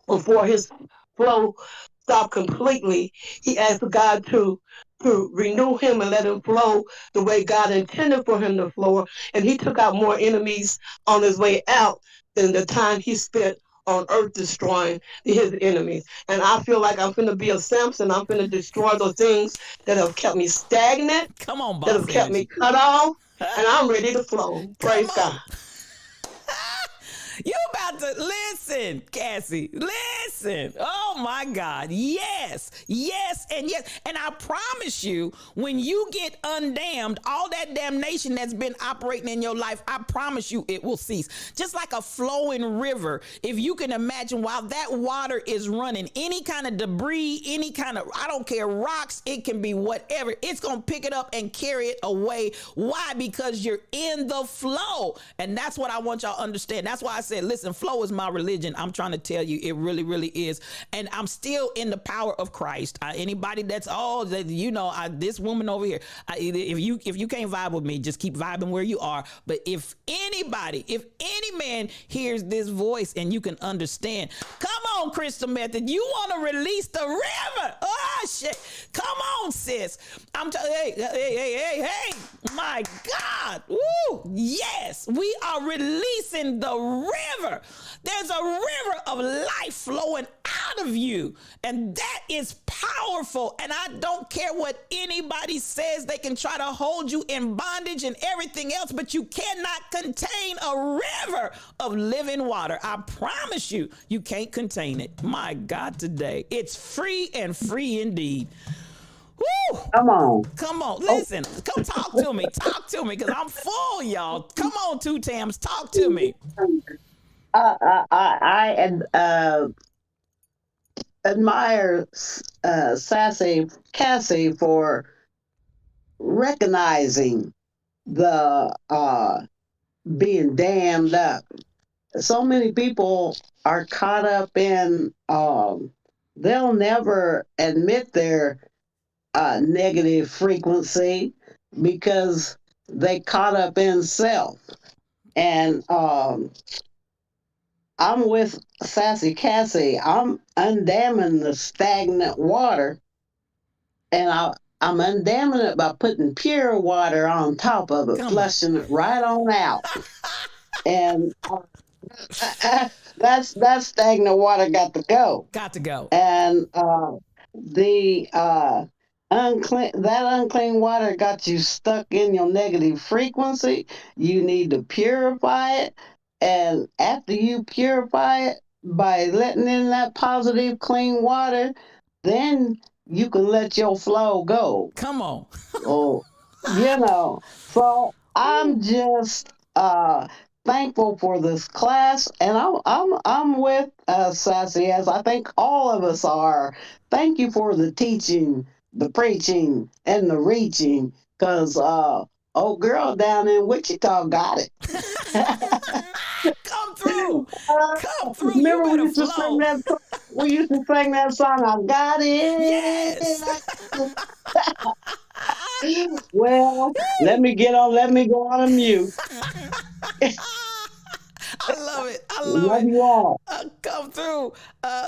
before his flow stopped completely, he asked God to renew him and let him flow the way God intended for him to flow. And he took out more enemies on his way out than the time he spent on earth destroying his enemies. And I feel like I'm going to be a Samson. I'm going to destroy those things that have kept me stagnant, Come on, boss that have kept me cut off, and I'm ready to flow. Praise God. You about to listen, Cassie. Listen. Oh my God. Yes. Yes and yes. And I promise you, when you get undamned, all that damnation that's been operating in your life, I promise you it will cease. Just like a flowing river. If you can imagine, while that water is running, any kind of debris, any kind of, I don't care, rocks, it can be whatever. It's going to pick it up and carry it away. Why? Because you're in the flow. And that's what I want y'all to understand. That's why I said, listen, flow is my religion. I'm trying to tell you, it really, really is. And I'm still in the power of Christ. Anybody that's this woman over here, if you can't vibe with me, just keep vibing where you are. But if any man hears this voice and you can understand, come on, Crystal Method, you want to release the river? Oh shit, come on, sis. I'm telling, hey, my God, woo, yes, we are releasing the river. There's a river of life flowing out of you, and that is powerful. And I don't care what anybody says. They can try to hold you in bondage and everything else, but you cannot contain a river of living water. I promise you, you can't contain it. My God, today it's free and free indeed. Woo! Come on, listen, come talk to me, because I'm full, y'all. Come on, Two Tams, talk to me. I admire Sassy Cassie for recognizing the being damned up. So many people are caught up in they'll never admit their negative frequency because they caught up in self. And I'm with Sassy Cassie. I'm undamming the stagnant water, and I'm undamming it by putting pure water on top of it, flushing it right on out. And that's stagnant water got to go. Got to go. And the unclean water got you stuck in your negative frequency. You need to purify it, and after you purify it by letting in that positive clean water, then you can let your flow go. Come on. Oh, so I'm just thankful for this class, and I'm with Sassy, as I think all of us are. Thank you for the teaching, the preaching, and the reaching, because old girl down in Wichita got it. Come through. Come through. Remember You better flow. We used to sing that song, I got it. Yes. Well, let me go on a mute. I love it. I love it. You all. Come through.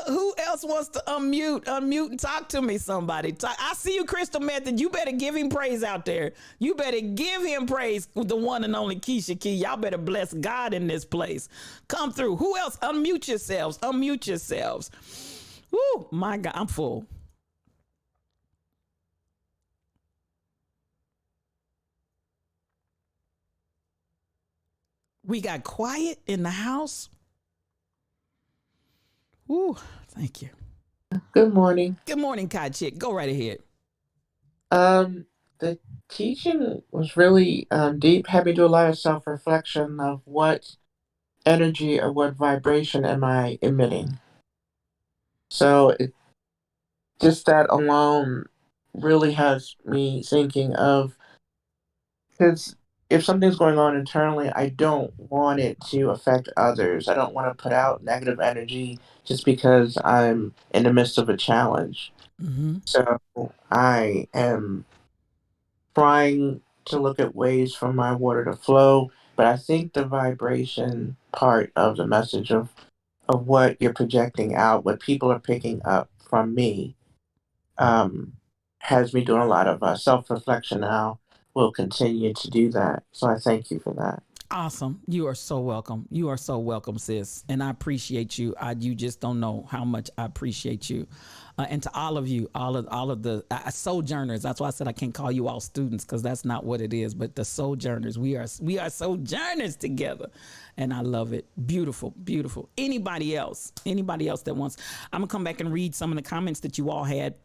Who else wants to unmute? Unmute and talk to me, somebody. I see you, Crystal Method. You better give him praise out there. You better give him praise, the one and only Keisha Key. Y'all better bless God in this place. Come through. Who else? Unmute yourselves. Unmute yourselves. Woo, my God, I'm full. We got quiet in the house. Ooh, thank you. Good morning. Good morning, Kai Chick. Go right ahead. The teaching was really deep. Had me do a lot of self-reflection of what energy or what vibration am I emitting. So just that alone really has me thinking of, because if something's going on internally, I don't want it to affect others. I don't want to put out negative energy just because I'm in the midst of a challenge. Mm-hmm. So I am trying to look at ways for my water to flow, but I think the vibration part of the message of what you're projecting out, what people are picking up from me, has me doing a lot of self-reflection now. Will continue to do that. So I thank you for that. Awesome. You are so welcome. You are so welcome, sis. And I appreciate you. You just don't know how much I appreciate you. And to all of you, all of the sojourners. That's why I said I can't call you all students, because that's not what it is. But the sojourners, we are sojourners together, and I love it. Beautiful, beautiful. Anybody else that wants? I'm gonna come back and read some of the comments that you all had,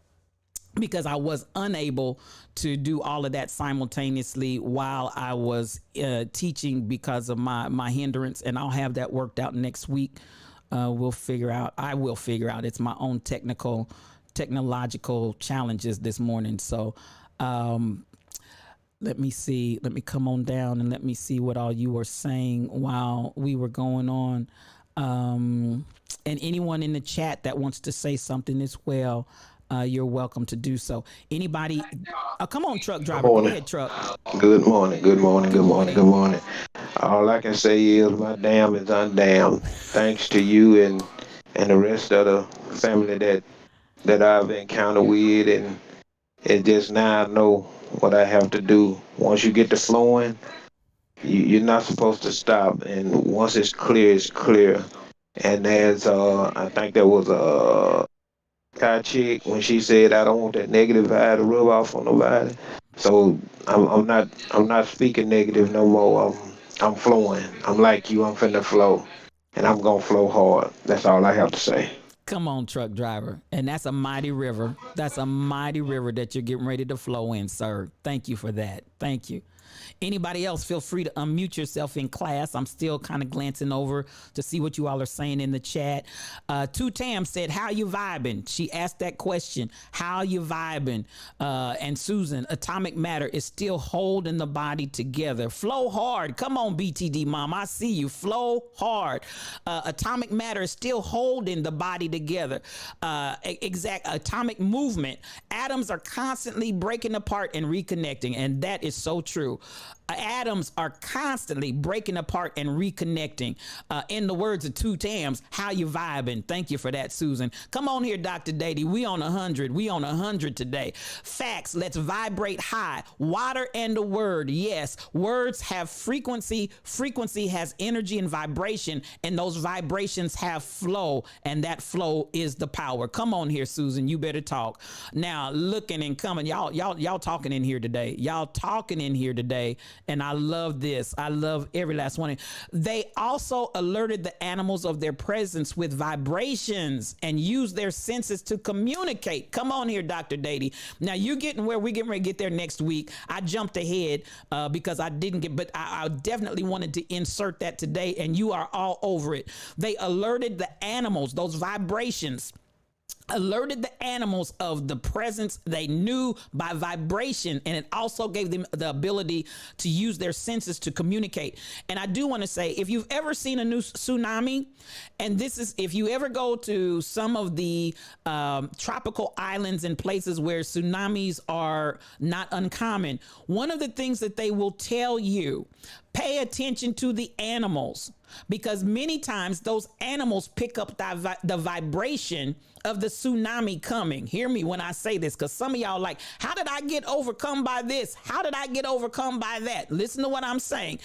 because I was unable to do all of that simultaneously while I was teaching because of my hindrance, and I'll have that worked out next week. I will figure out. It's my own technological challenges this morning. So let me see. Let me come on down and let me see what all you were saying while we were going on. And anyone in the chat that wants to say something as well, you're welcome to do so. Anybody? Come on, truck driver. Go ahead, truck. Good morning. Good morning. Good morning. Good morning. All I can say is my dam is undammed. Thanks to you and the rest of the family that I've encountered with, and it just now I know what I have to do. Once you get to flowing, you're not supposed to stop. And once it's clear, it's clear. And there's I think there was a Kai chick when she said I don't want that negative vibe to rub off on nobody. So I'm not speaking negative no more. I'm flowing. I'm like you. I'm finna flow, and I'm gonna flow hard. That's all I have to say. Come on, truck driver. And that's a mighty river. That's a mighty river that you're getting ready to flow in, sir. Thank you for that. Thank you. Anybody else, feel free to unmute yourself in class. I'm still kind of glancing over to see what you all are saying in the chat. Tam said, how you vibing? She asked that question. How you vibing? And Susan, atomic matter is still holding the body together. Flow hard. Come on, BTD mom. I see you. Flow hard. Atomic matter is still holding the body together. Exact atomic movement. Atoms are constantly breaking apart and reconnecting. And that is so true. Atoms are constantly breaking apart and reconnecting. In the words of two Tams, how you vibing? Thank you for that, Susan. Come on here, Dr. Dady. We on 100. We on 100 today. Facts. Let's vibrate high. Water and the word. Yes. Words have frequency. Frequency has energy and vibration, and those vibrations have flow, and that flow is the power. Come on here, Susan. You better talk. Now, looking and coming. Y'all talking in here today. Y'all talking in here today. And I love this. I love every last one. They also alerted the animals of their presence with vibrations and used their senses to communicate. Come on here, Dr. Dady. Now you're getting where we're getting ready to get there next week. I jumped ahead because I didn't get, but I definitely wanted to insert that today, and you are all over it. They alerted the animals, those vibrations, alerted the animals of the presence they knew by vibration, and it also gave them the ability to use their senses to communicate. And I do want to say, if you've ever seen a new tsunami, and this is if you ever go to some of the tropical islands and places where tsunamis are not uncommon, one of the things that they will tell you, pay attention to the animals, because many times those animals pick up the vibration of the tsunami coming. Hear me when I say this, because some of y'all like, how did I get overcome by this? How did I get overcome by that? Listen to what I'm saying.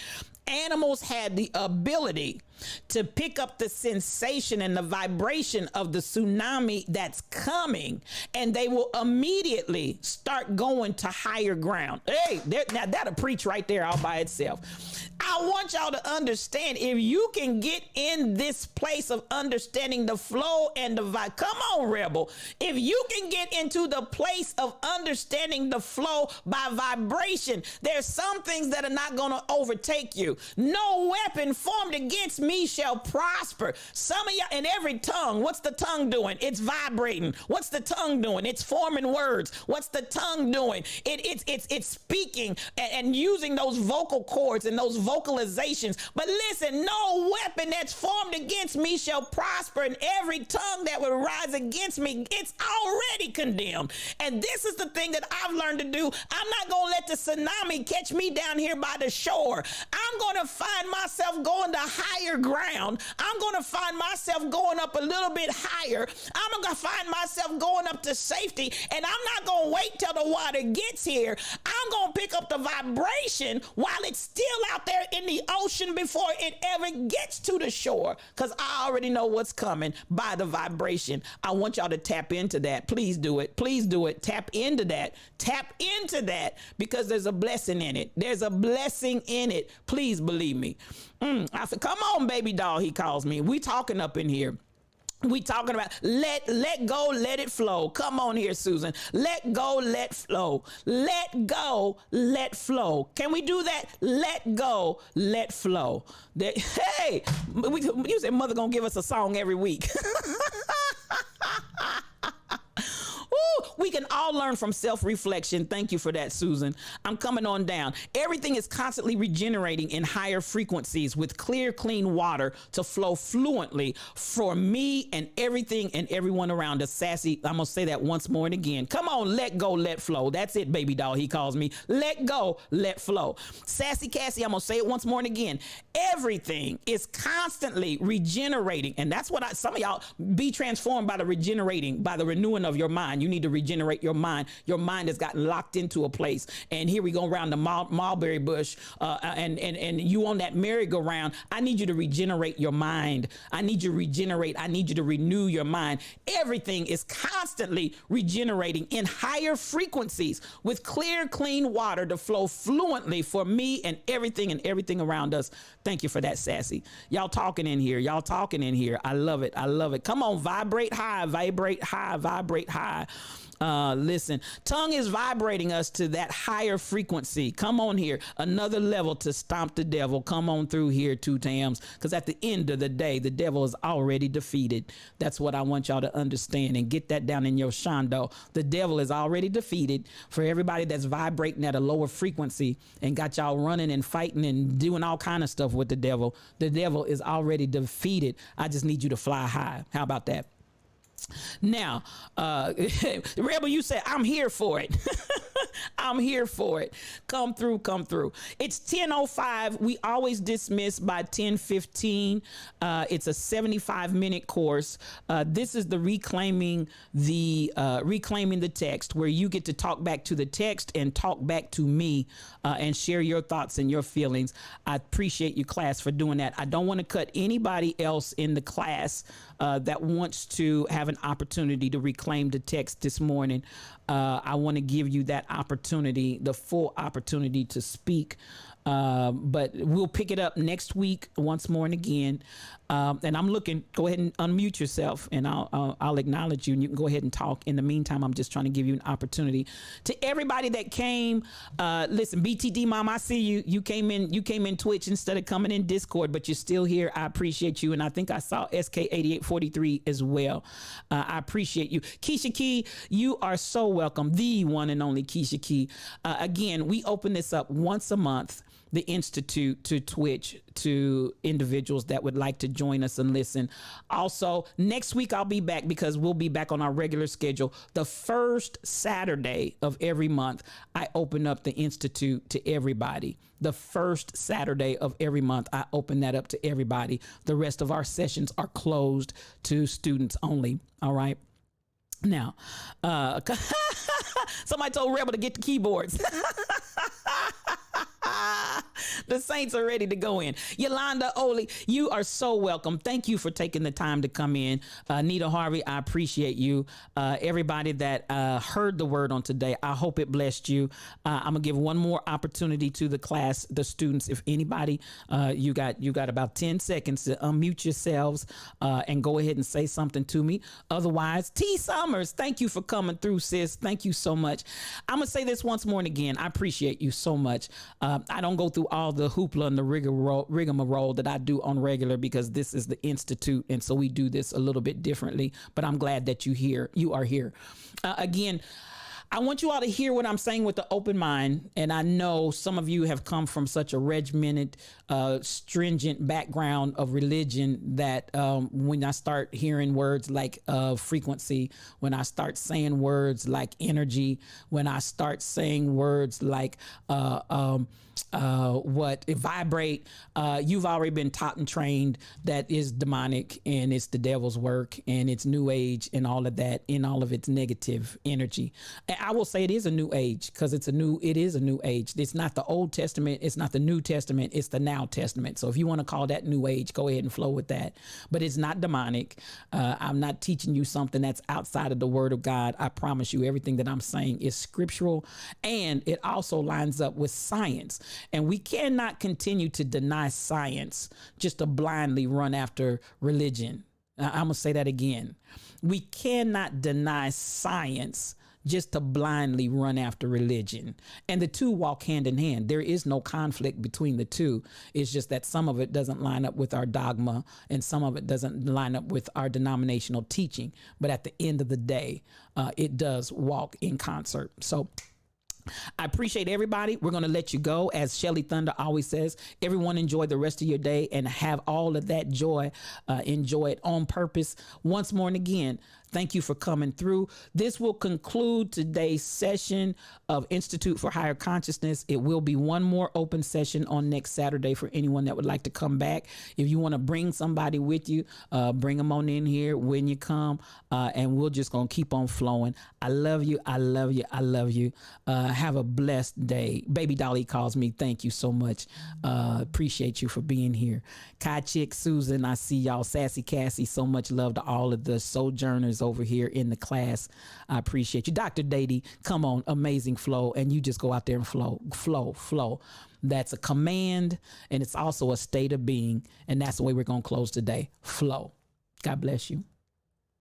Animals had the ability to pick up the sensation and the vibration of the tsunami that's coming, and they will immediately start going to higher ground. Hey, now that'll preach right there all by itself. I want y'all to understand, if you can get in this place of understanding the flow and the vibe, come on, Rebel. If you can get into the place of understanding the flow by vibration, there's some things that are not going to overtake you. No weapon formed against me shall prosper. Some of y'all, in every tongue, what's the tongue doing? It's vibrating. What's the tongue doing? It's forming words. What's the tongue doing? It's speaking and using those vocal cords and those vocalizations. But listen, no weapon that's formed against me shall prosper, and every tongue that will rise against me, it's already condemned. And this is the thing that I've learned to do. I'm not going to let the tsunami catch me down here by the shore. I'm going to find myself going to higher ground. I'm going to find myself going up a little bit higher. I'm going to find myself going up to safety, and I'm not going to wait till the water gets here. I'm going to pick up the vibration while it's still out there in the ocean before it ever gets to the shore, because I already know what's coming by the vibration. I want y'all to tap into that. Please do it. Please do it. Tap into that. Tap into that, because there's a blessing in it. There's a blessing in it. Please believe me. I said, come on, baby doll, he calls me. We talking up in here. We talking about let go, let it flow. Come on here, Susan. Let go, let flow. Let go, let flow. Can we do that? Let go, let flow. Hey, you said mother gonna give us a song every week. Ooh, we can all learn from self-reflection. Thank you for that, Susan. I'm coming on down. Everything is constantly regenerating in higher frequencies with clear, clean water to flow fluently for me and everything and everyone around us. Sassy, I'm going to say that once more and again. Come on, let go, let flow. That's it, baby doll, he calls me. Let go, let flow. Sassy Cassie, I'm going to say it once more and again. Everything is constantly regenerating. And that's what some of y'all be transformed by the regenerating, by the renewing of your mind. You need to regenerate your mind. Your mind has gotten locked into a place. And here we go around the mulberry bush and you on that merry-go-round. I need you to regenerate your mind. I need you to regenerate. I need you to renew your mind. Everything is constantly regenerating in higher frequencies with clear, clean water to flow fluently for me and everything around us. Thank you for that, Sassy. Y'all talking in here. Y'all talking in here. I love it. I love it. Come on, vibrate high, vibrate high, vibrate high. Listen, tongue is vibrating us to that higher frequency. Come on here. Another level to stomp the devil. Come on through here, two Tams. Because at the end of the day, the devil is already defeated. That's what I want y'all to understand and get that down in your shondo. The devil is already defeated. For everybody that's vibrating at a lower frequency and got y'all running and fighting and doing all kind of stuff with the devil is already defeated. I just need you to fly high. How about that? Now, Rebel, you said, I'm here for it. I'm here for it. Come through, come through. It's 10:05. We always dismiss by 10:15. It's a 75-minute course. This is the reclaiming the text, where you get to talk back to the text and talk back to me and share your thoughts and your feelings. I appreciate you, class, for doing that. I don't want to cut anybody else in the class that wants to have an opportunity to reclaim the text this morning. I want to give you that opportunity, the full opportunity to speak. But we'll pick it up next week once more and again. And I'm looking, go ahead and unmute yourself and I'll acknowledge you and you can go ahead and talk. In the meantime, I'm just trying to give you an opportunity. To everybody that came, listen, BTD Mom, I see you. You came in Twitch instead of coming in Discord, but you're still here. I appreciate you. And I think I saw SK8843 as well. I appreciate you. Keisha Key, you are so welcome. The one and only Keisha Key. Again, we open this up once a month, the Institute, to Twitch, to individuals that would like to join us and listen. Also, next week I'll be back because we'll be back on our regular schedule. The first Saturday of every month, I open up the Institute to everybody. The first Saturday of every month, I open that up to everybody. The rest of our sessions are closed to students only. All right. Now, somebody told Rebel to get the keyboards. The Saints are ready to go in. Yolanda Oli, you are so welcome. Thank you for taking the time to come in. Nita Harvey, I appreciate you. Everybody that heard the word on today, I hope it blessed you. I'm gonna give one more opportunity to the class, the students. If anybody, you got about 10 seconds to unmute yourselves and go ahead and say something to me. Otherwise, T. Summers, thank you for coming through, sis. Thank you so much. I'm gonna say this once more and again. I appreciate you so much. I don't go through all the hoopla and the rigmarole that I do on regular because this is the Institute. And so we do this a little bit differently, but I'm glad that you are here. Again, I want you all to hear what I'm saying with the open mind. And I know some of you have come from such a regimented, stringent background of religion that when I start hearing words like frequency, when I start saying words like energy, when I start saying words like vibrate, you've already been taught and trained that is demonic and it's the devil's work and it's new age and all of that in all of its negative energy. And I will say it is a new age because it is a new age. It's not the Old Testament. It's not the New Testament. It's the Now Testament. So if you want to call that new age, go ahead and flow with that. But it's not demonic. I'm not teaching you something that's outside of the word of God. I promise you everything that I'm saying is scriptural and it also lines up with science. And we cannot continue to deny science just to blindly run after religion. I'm going to say that again. We cannot deny science just to blindly run after religion. And the two walk hand in hand. There is no conflict between the two. It's just that some of it doesn't line up with our dogma and some of it doesn't line up with our denominational teaching. But at the end of the day, it does walk in concert. So I appreciate everybody. We're going to let you go. As Shelly Thunder always says, everyone enjoy the rest of your day and have all of that joy. Enjoy it on purpose. Once more and again, thank you for coming through. This will conclude today's session of Institute for Higher Consciousness. It will be one more open session on next Saturday for anyone that would like to come back. If you want to bring somebody with you, bring them on in here when you come, and we're just going to keep on flowing. I love you. I love you. I love you. Have a blessed day. Baby Dolly calls me. Thank you so much. Appreciate you for being here. Kai Chick, Susan, I see y'all. Sassy Cassie, so much love to all of the sojourners over here in the class. I appreciate you. Dr. Dady, come on, amazing flow. And you just go out there and flow. That's a command and it's also a state of being. And that's the way we're going to close today. Flow. God bless you.